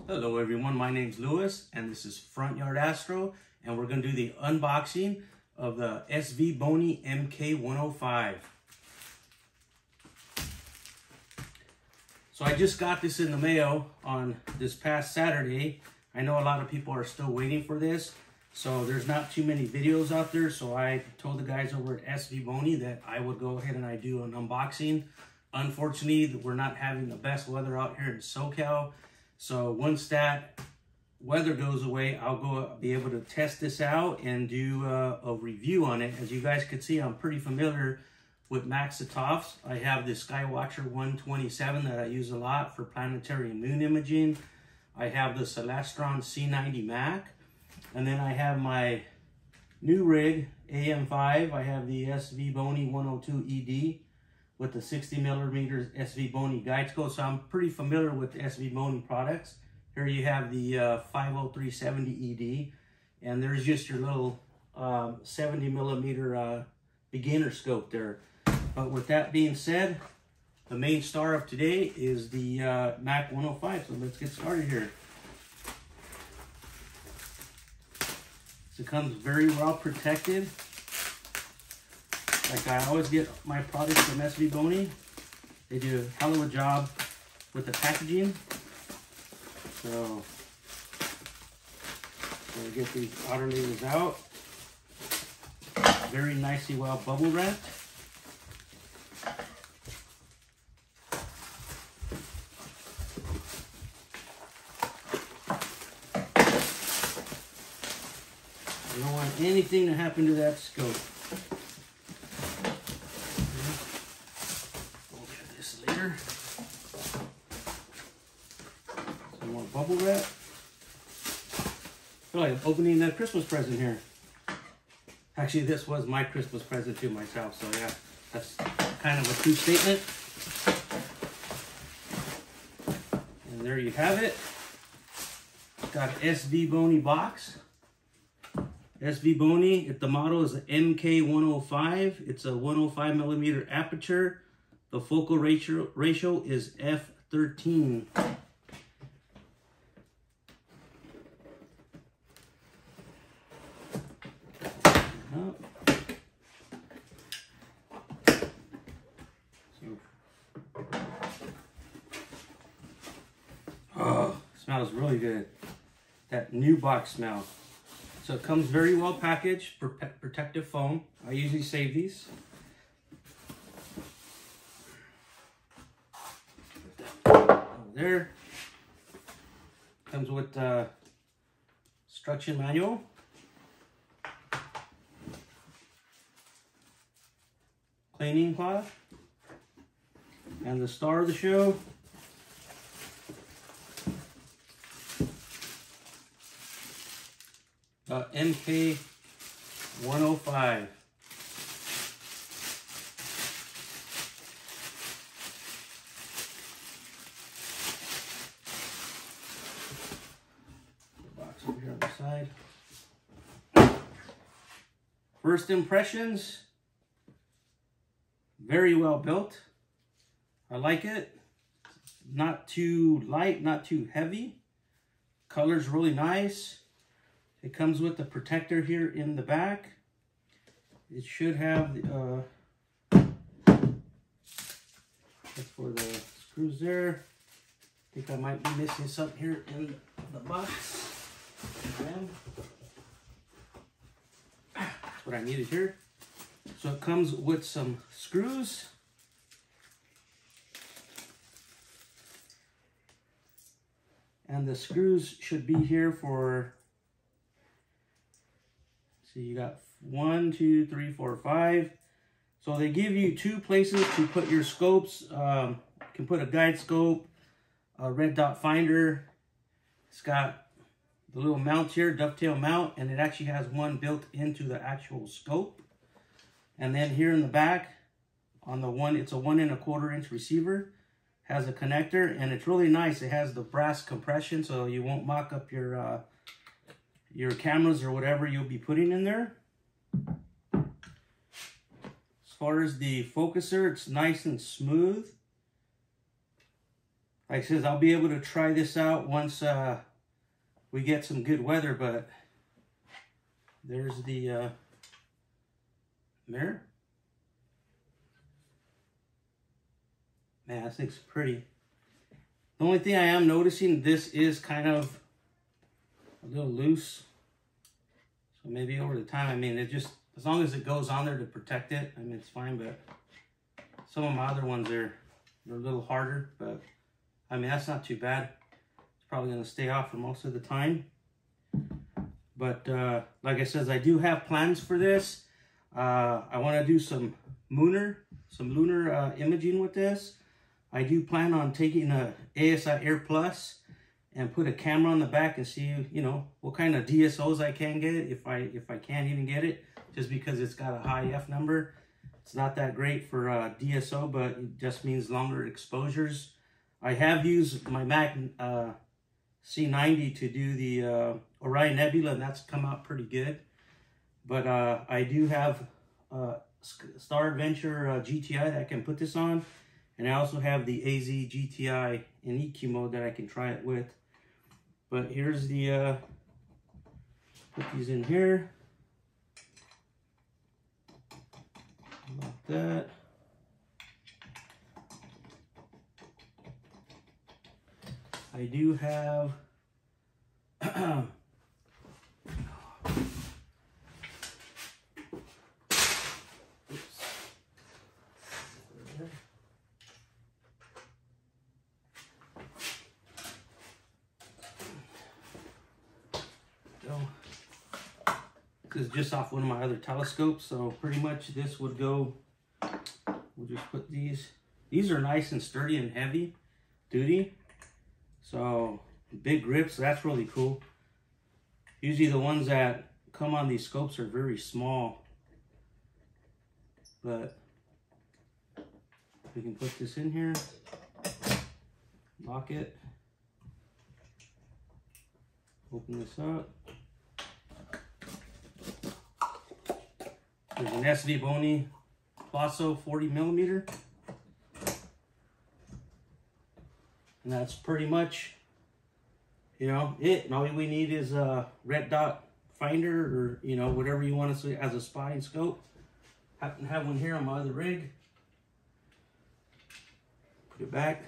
Hello everyone, my name's Lewis and this is Front Yard Astro, and we're going to do the unboxing of the Svbony Mk105. So I just got this in the mail on this past Saturday. I know a lot of people are still waiting for this, so there's not too many videos out there, so I told the guys over at Svbony that I would go ahead and I do an unboxing. Unfortunately, we're not having the best weather out here in SoCal. So once that weather goes away, I'll be able to test this out and do a review on it. As you guys can see, I'm pretty familiar with Maxitoffs. I have the Skywatcher 127 that I use a lot for planetary and moon imaging. I have the Celestron C90 Mac. And then I have my new rig, AM5. I have the Svbony 102 ED with the 60mm Svbony guide scope, so I'm pretty familiar with the Svbony products. Here you have the 50370 ED, and there's just your little 70mm beginner scope there. But with that being said, the main star of today is the Mk105, so let's get started here. So it comes very well protected. Like I always get my products from Svbony. They do a hell of a job with the packaging. So we'll get these outer layers out. Very nicely well bubble wrapped. I don't want anything to happen to that scope. Some more bubble wrap. I feel like I'm opening that Christmas present here. Actually, this was my Christmas present to myself, so yeah, that's kind of a true statement. And there you have it. Got an Svbony box. Svbony, the model is an Mk105. It's a 105mm aperture. The focal ratio is f13. Oh, smells really good. That new box smell. So it comes very well packaged, protective foam. I usually save these. There comes with the instruction manual, cleaning cloth, and the star of the show, Mk105. Over here on the side. First impressions, very well built. I like it. Not too light, not too heavy. Color's really nice. It comes with the protector here in the back. It should have the that's for the screws there. I think I might be missing something here in the box. That's what I needed here. So it comes with some screws. And the screws should be here for, see, you got 1, 2, 3, 4, 5. So they give you 2 places to put your scopes. You can put a guide scope, a red dot finder. It's got the little mount here, dovetail mount, and it actually has one built into the actual scope. And then here in the back, on the one, it's a 1 1/4 inch receiver, has a connector, and it's really nice. It has the brass compression, so you won't mock up your cameras or whatever you'll be putting in there. As far as the focuser, it's nice and smooth. like I said, I'll be able to try this out once we get some good weather, but there's the mirror. Man, this thing's pretty. The only thing I am noticing, this is kind of a little loose. So maybe over the time, I mean, it just, as long as it goes on there to protect it, I mean, it's fine. But some of my other ones, they're a little harder. But, I mean, that's not too bad. It's probably going to stay off for most of the time. But, like I said, I do have plans for this. I want to do some lunar imaging with this. I do plan on taking a ASI Air Plus and put a camera on the back and see, you know, what kind of DSOs I can get, if I can't even get it, just because it's got a high F number. It's not that great for DSO, but it just means longer exposures. I have used my Mac C90 to do the Orion Nebula, and that's come out pretty good. But I do have Star Adventure GTI that I can put this on. And I also have the AZ GTI in EQ mode that I can try it with. But here's the, put these in here. Like that. I do have, this is just off one of my other telescopes, so pretty much this would go, we'll just put these are nice and sturdy and heavy duty, so big grips, that's really cool. Usually the ones that come on these scopes are very small, but we can put this in here, lock it, open this up. There's an Svbony Mk105 40mm. And that's pretty much, you know, it. And all we need is a red dot finder, or, you know, whatever you want to see as a spotting scope. Happen to have one here on my other rig. Put it back.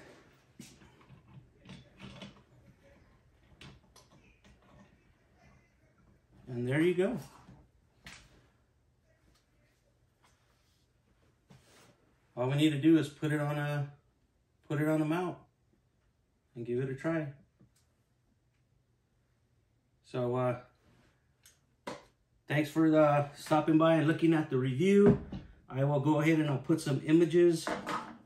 And there you go. All we need to do is put it on a mount and give it a try. So thanks for stopping by and looking at the review. I will go ahead and I'll put some images.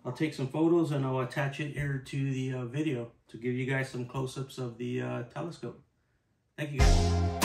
I'll take some photos and I'll attach it here to the video to give you guys some close-ups of the telescope. Thank you guys.